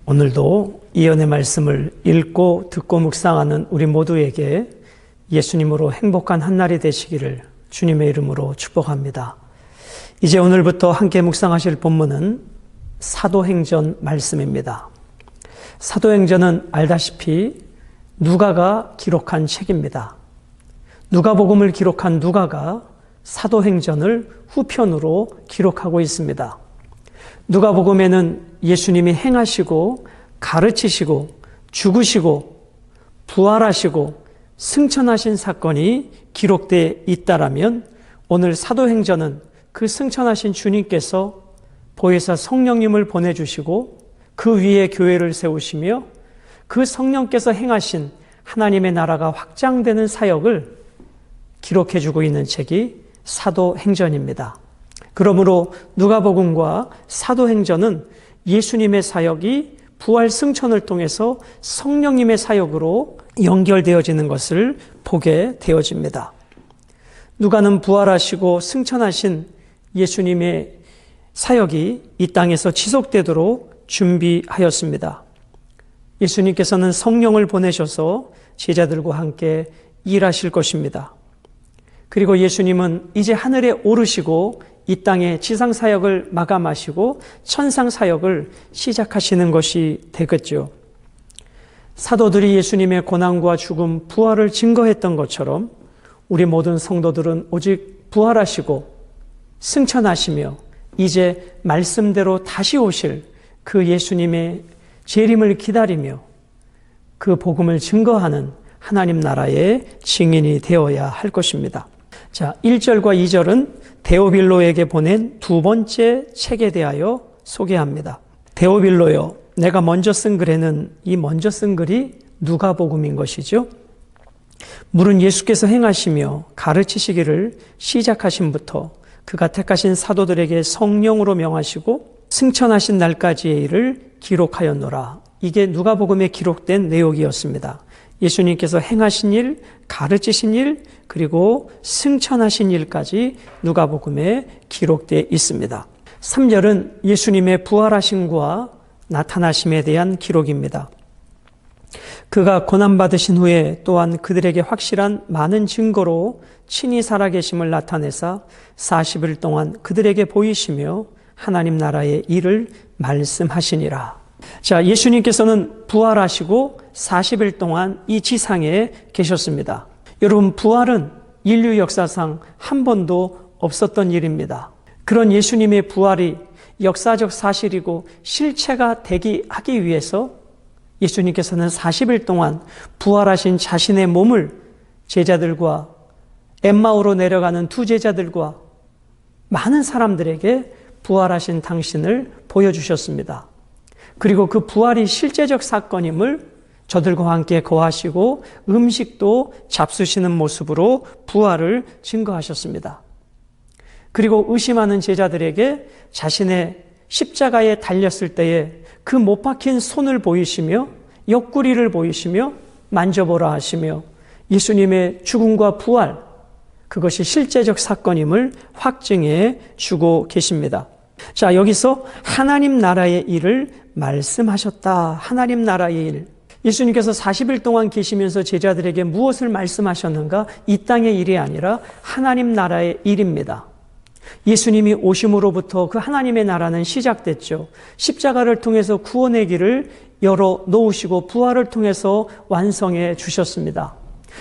오늘도 예언의 말씀을 읽고 듣고 묵상하는 우리 모두에게 예수님으로 행복한 한날이 되시기를 주님의 이름으로 축복합니다. 이제 오늘부터 함께 묵상하실 본문은 사도행전 말씀입니다. 사도행전은 알다시피 누가가 기록한 책입니다. 누가복음을 기록한 누가가 사도행전을 후편으로 기록하고 있습니다. 누가복음에는 예수님이 행하시고 가르치시고 죽으시고 부활하시고 승천하신 사건이 기록되어 있다라면 오늘 사도행전은 그 승천하신 주님께서 보혜사 성령님을 보내주시고 그 위에 교회를 세우시며 그 성령께서 행하신 하나님의 나라가 확장되는 사역을 기록해주고 있는 책이 사도행전입니다. 그러므로 누가복음과 사도행전은 예수님의 사역이 부활 승천을 통해서 성령님의 사역으로 연결되어지는 것을 보게 되어집니다. 누가는 부활하시고 승천하신 예수님의 사역이 이 땅에서 지속되도록 준비하였습니다. 예수님께서는 성령을 보내셔서 제자들과 함께 일하실 것입니다. 그리고 예수님은 이제 하늘에 오르시고 이 땅의 지상사역을 마감하시고 천상사역을 시작하시는 것이 되겠죠. 사도들이 예수님의 고난과 죽음, 부활을 증거했던 것처럼 우리 모든 성도들은 오직 부활하시고 승천하시며 이제 말씀대로 다시 오실 그 예수님의 재림을 기다리며 그 복음을 증거하는 하나님 나라의 증인이 되어야 할 것입니다. 자, 1절과 2절은 데오빌로에게 보낸 두 번째 책에 대하여 소개합니다. 데오빌로여, 내가 먼저 쓴 글에는 이 먼저 쓴 글이 누가복음인 것이죠. 물은 예수께서 행하시며 가르치시기를 시작하심부터 그가 택하신 사도들에게 성령으로 명하시고 승천하신 날까지의 일을 기록하였노라. 이게 누가복음에 기록된 내용이었습니다. 예수님께서 행하신 일, 가르치신 일, 그리고 승천하신 일까지 누가복음에 기록되어 있습니다. 3절은 예수님의 부활하심과 나타나심에 대한 기록입니다. 그가 고난받으신 후에 또한 그들에게 확실한 많은 증거로 친히 살아계심을 나타내사 40일 동안 그들에게 보이시며 하나님 나라의 일을 말씀하시니라. 자, 예수님께서는 부활하시고 40일 동안 이 지상에 계셨습니다. 여러분, 부활은 인류 역사상 한 번도 없었던 일입니다. 그런 예수님의 부활이 역사적 사실이고 실체가 되기 하기 위해서 예수님께서는 40일 동안 부활하신 자신의 몸을 제자들과 엠마오로 내려가는 두 제자들과 많은 사람들에게 부활하신 당신을 보여주셨습니다. 그리고 그 부활이 실제적 사건임을 저들과 함께 거하시고 음식도 잡수시는 모습으로 부활을 증거하셨습니다. 그리고 의심하는 제자들에게 자신의 십자가에 달렸을 때에 그 못 박힌 손을 보이시며 옆구리를 보이시며 만져보라 하시며 예수님의 죽음과 부활, 그것이 실제적 사건임을 확증해 주고 계십니다. 자, 여기서 하나님 나라의 일을 말씀하셨다. 하나님 나라의 일. 예수님께서 40일 동안 계시면서 제자들에게 무엇을 말씀하셨는가? 이 땅의 일이 아니라 하나님 나라의 일입니다. 예수님이 오심으로부터 그 하나님의 나라는 시작됐죠. 십자가를 통해서 구원의 길을 열어 놓으시고 부활을 통해서 완성해 주셨습니다.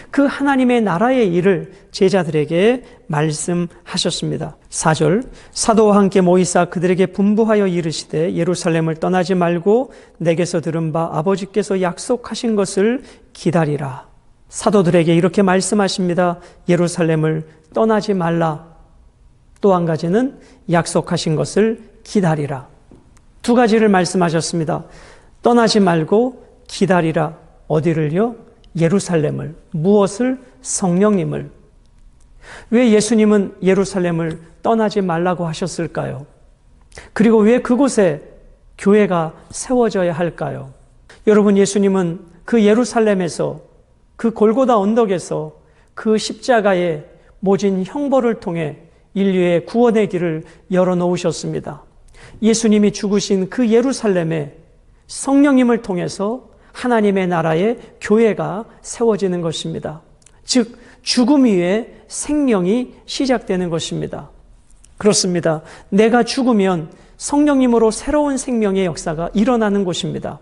그 하나님의 나라의 일을 제자들에게 말씀하셨습니다. 4절, 사도와 함께 모이사 그들에게 분부하여 이르시되 예루살렘을 떠나지 말고 내게서 들은 바 아버지께서 약속하신 것을 기다리라. 사도들에게 이렇게 말씀하십니다. 예루살렘을 떠나지 말라. 또 한 가지는 약속하신 것을 기다리라. 두 가지를 말씀하셨습니다. 떠나지 말고 기다리라. 어디를요? 예루살렘을. 무엇을? 성령님을. 왜 예수님은 예루살렘을 떠나지 말라고 하셨을까요? 그리고 왜 그곳에 교회가 세워져야 할까요? 여러분, 예수님은 그 예루살렘에서, 그 골고다 언덕에서 그 십자가의 모진 형벌을 통해 인류의 구원의 길을 열어놓으셨습니다. 예수님이 죽으신 그 예루살렘에 성령님을 통해서 하나님의 나라의 교회가 세워지는 것입니다. 즉 죽음 위에 생명이 시작되는 것입니다. 그렇습니다. 내가 죽으면 성령님으로 새로운 생명의 역사가 일어나는 곳입니다.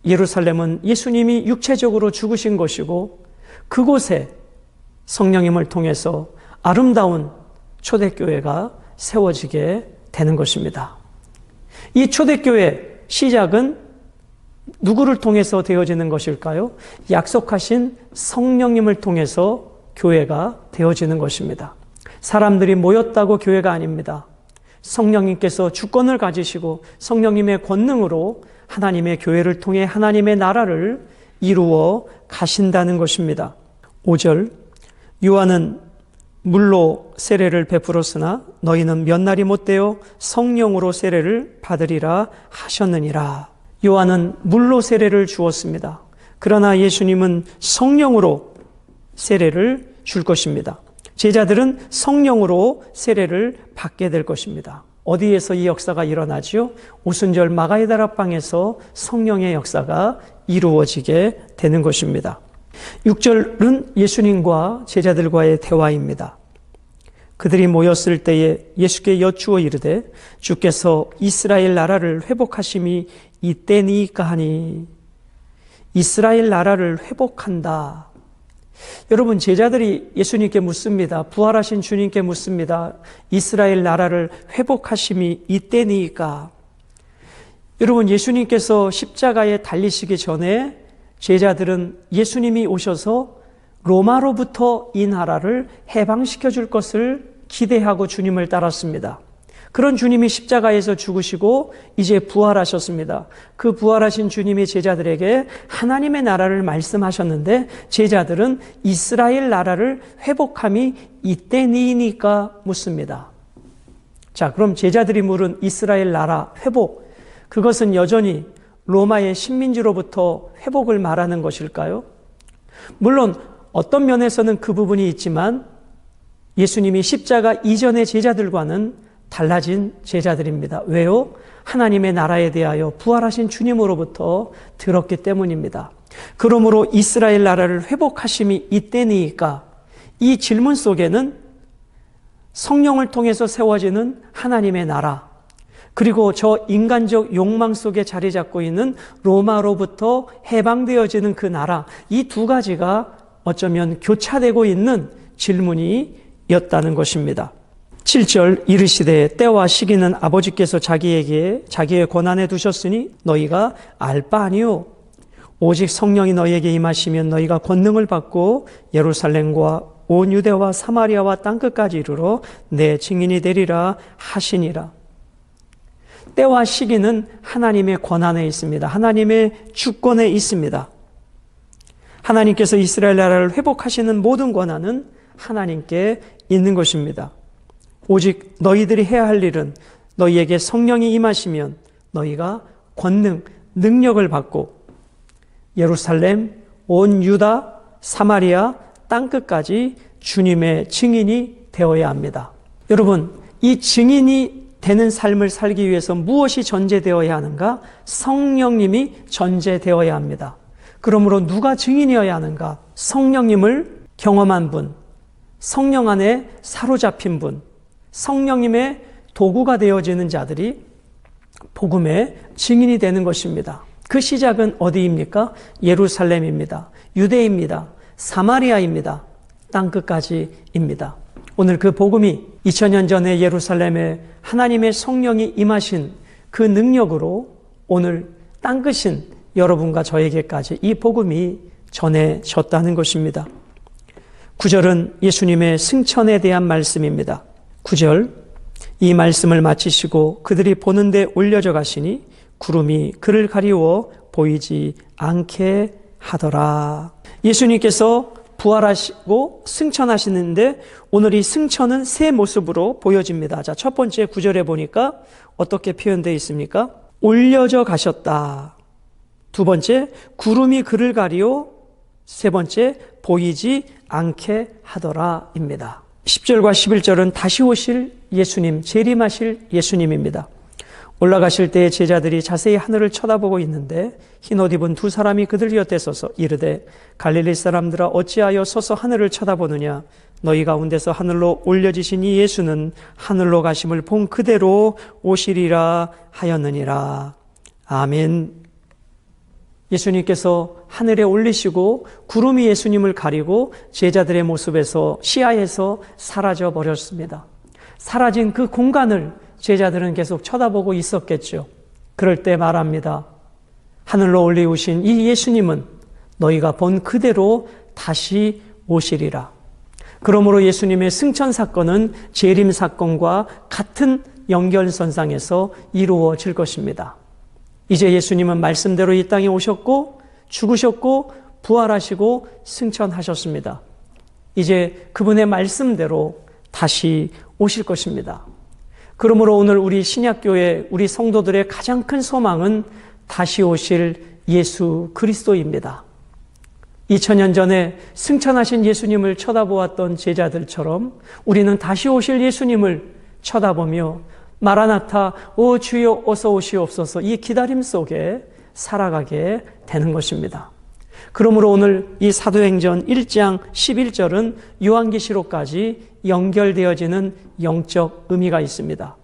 예루살렘은 예수님이 육체적으로 죽으신 것이고 그곳에 성령님을 통해서 아름다운 초대교회가 세워지게 되는 것입니다. 이 초대교회 시작은 누구를 통해서 되어지는 것일까요? 약속하신 성령님을 통해서 교회가 되어지는 것입니다. 사람들이 모였다고 교회가 아닙니다. 성령님께서 주권을 가지시고 성령님의 권능으로 하나님의 교회를 통해 하나님의 나라를 이루어 가신다는 것입니다. 5절, 요한은 물로 세례를 베풀었으나 너희는 몇 날이 못되어 성령으로 세례를 받으리라 하셨느니라. 요한은 물로 세례를 주었습니다. 그러나 예수님은 성령으로 세례를 줄 것입니다. 제자들은 성령으로 세례를 받게 될 것입니다. 어디에서 이 역사가 일어나지요? 오순절 마가의 다락방에서 성령의 역사가 이루어지게 되는 것입니다. 6절은 예수님과 제자들과의 대화입니다. 그들이 모였을 때에 예수께 여쭈어 이르되 주께서 이스라엘 나라를 회복하심이 이때니까 하니. 이스라엘 나라를 회복한다. 여러분, 제자들이 예수님께 묻습니다. 부활하신 주님께 묻습니다. 이스라엘 나라를 회복하심이 이때니까. 여러분, 예수님께서 십자가에 달리시기 전에 제자들은 예수님이 오셔서 로마로부터 이 나라를 해방시켜 줄 것을 기대하고 주님을 따랐습니다. 그런 주님이 십자가에서 죽으시고 이제 부활하셨습니다. 그 부활하신 주님이 제자들에게 하나님의 나라를 말씀하셨는데 제자들은 이스라엘 나라를 회복함이 이때니까 묻습니다. 자, 그럼 제자들이 물은 이스라엘 나라 회복, 그것은 여전히 로마의 식민지로부터 회복을 말하는 것일까요? 물론 어떤 면에서는 그 부분이 있지만 예수님이 십자가 이전의 제자들과는 달라진 제자들입니다. 왜요? 하나님의 나라에 대하여 부활하신 주님으로부터 들었기 때문입니다. 그러므로 이스라엘 나라를 회복하심이 이때니까 이 질문 속에는 성령을 통해서 세워지는 하나님의 나라, 그리고 저 인간적 욕망 속에 자리 잡고 있는 로마로부터 해방되어지는 그 나라, 이 두 가지가 어쩌면 교차되고 있는 질문이었다는 것입니다. 7절, 이르시되 때와 시기는 아버지께서 자기의 권한에 두셨으니 너희가 알 바 아니요 오직 성령이 너희에게 임하시면 너희가 권능을 받고 예루살렘과 온 유대와 사마리아와 땅끝까지 이르러 내 증인이 되리라 하시니라. 때와 시기는 하나님의 권한에 있습니다. 하나님의 주권에 있습니다. 하나님께서 이스라엘 나라를 회복하시는 모든 권한은 하나님께 있는 것입니다. 오직 너희들이 해야 할 일은 너희에게 성령이 임하시면 너희가 권능, 능력을 받고 예루살렘, 온 유다, 사마리아, 땅끝까지 주님의 증인이 되어야 합니다. 여러분, 이 증인이 되는 삶을 살기 위해서 무엇이 전제되어야 하는가? 성령님이 전제되어야 합니다. 그러므로 누가 증인이어야 하는가? 성령님을 경험한 분, 성령 안에 사로잡힌 분, 성령님의 도구가 되어지는 자들이 복음의 증인이 되는 것입니다. 그 시작은 어디입니까? 예루살렘입니다. 유대입니다. 사마리아입니다. 땅끝까지입니다. 오늘 그 복음이 2000년 전에 예루살렘에 하나님의 성령이 임하신 그 능력으로 오늘 땅끝인 여러분과 저에게까지 이 복음이 전해졌다는 것입니다. 9절은 예수님의 승천에 대한 말씀입니다. 9절, 이 말씀을 마치시고 그들이 보는데 올려져 가시니 구름이 그를 가리워 보이지 않게 하더라. 예수님께서 부활하시고 승천하시는데 오늘 이 승천은 새 모습으로 보여집니다. 자, 첫 번째 9절에 보니까 어떻게 표현되어 있습니까? 올려져 가셨다. 두 번째, 구름이 그를 가리워. 세 번째, 보이지 않게 하더라입니다. 10절과 11절은 다시 오실 예수님, 재림하실 예수님입니다. 올라가실 때에 제자들이 자세히 하늘을 쳐다보고 있는데 흰옷 입은 두 사람이 그들 곁에 서서 이르되 갈릴리 사람들아 어찌하여 서서 하늘을 쳐다보느냐 너희 가운데서 하늘로 올려지신 이 예수는 하늘로 가심을 본 그대로 오시리라 하였느니라. 아멘. 예수님께서 하늘에 올리시고 구름이 예수님을 가리고 제자들의 모습에서 시야에서 사라져 버렸습니다. 사라진 그 공간을 제자들은 계속 쳐다보고 있었겠죠. 그럴 때 말합니다. 하늘로 올리우신 이 예수님은 너희가 본 그대로 다시 오시리라. 그러므로 예수님의 승천 사건은 재림 사건과 같은 연결선상에서 이루어질 것입니다. 이제 예수님은 말씀대로 이 땅에 오셨고 죽으셨고 부활하시고 승천하셨습니다. 이제 그분의 말씀대로 다시 오실 것입니다. 그러므로 오늘 우리 신약교회 우리 성도들의 가장 큰 소망은 다시 오실 예수 그리스도입니다. 2000년 전에 승천하신 예수님을 쳐다보았던 제자들처럼 우리는 다시 오실 예수님을 쳐다보며 마라나타 오 주여 어서 오시옵소서 이 기다림 속에 살아가게 되는 것입니다. 그러므로 오늘 이 사도행전 1장 11절은 요한계시록까지 연결되어지는 영적 의미가 있습니다.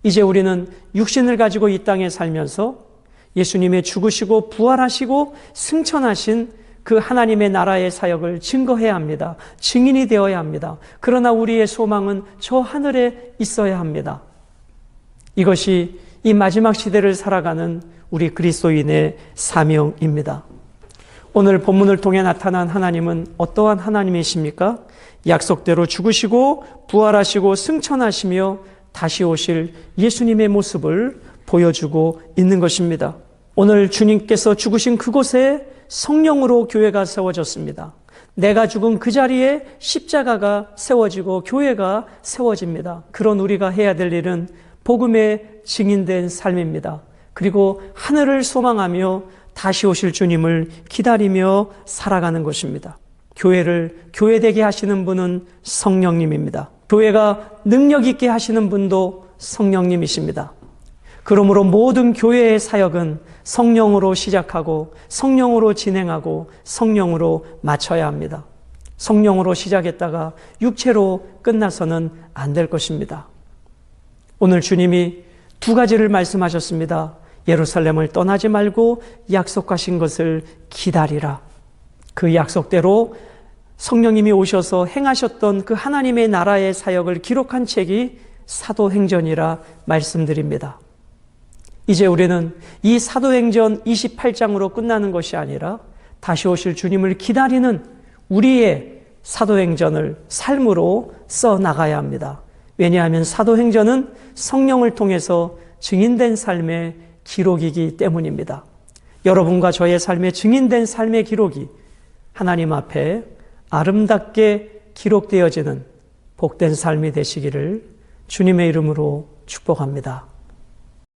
이제 우리는 육신을 가지고 이 땅에 살면서 예수님의 죽으시고 부활하시고 승천하신 그 하나님의 나라의 사역을 증거해야 합니다. 증인이 되어야 합니다. 그러나 우리의 소망은 저 하늘에 있어야 합니다. 이것이 이 마지막 시대를 살아가는 우리 그리스도인의 사명입니다. 오늘 본문을 통해 나타난 하나님은 어떠한 하나님이십니까? 약속대로 죽으시고 부활하시고 승천하시며 다시 오실 예수님의 모습을 보여주고 있는 것입니다. 오늘 주님께서 죽으신 그곳에 성령으로 교회가 세워졌습니다. 내가 죽은 그 자리에 십자가가 세워지고 교회가 세워집니다. 그런 우리가 해야 될 일은 복음의 증인된 삶입니다. 그리고 하늘을 소망하며 다시 오실 주님을 기다리며 살아가는 것입니다. 교회를 교회되게 하시는 분은 성령님입니다. 교회가 능력 있게 하시는 분도 성령님이십니다. 그러므로 모든 교회의 사역은 성령으로 시작하고 성령으로 진행하고 성령으로 마쳐야 합니다. 성령으로 시작했다가 육체로 끝나서는 안 될 것입니다. 오늘 주님이 두 가지를 말씀하셨습니다. 예루살렘을 떠나지 말고 약속하신 것을 기다리라. 그 약속대로 성령님이 오셔서 행하셨던 그 하나님의 나라의 사역을 기록한 책이 사도행전이라 말씀드립니다. 이제 우리는 이 사도행전 28장으로 끝나는 것이 아니라 다시 오실 주님을 기다리는 우리의 사도행전을 삶으로 써나가야 합니다. 왜냐하면 사도행전은 성령을 통해서 증인된 삶의 기록이기 때문입니다. 여러분과 저의 삶에 증인된 삶의 기록이 하나님 앞에 아름답게 기록되어지는 복된 삶이 되시기를 주님의 이름으로 축복합니다.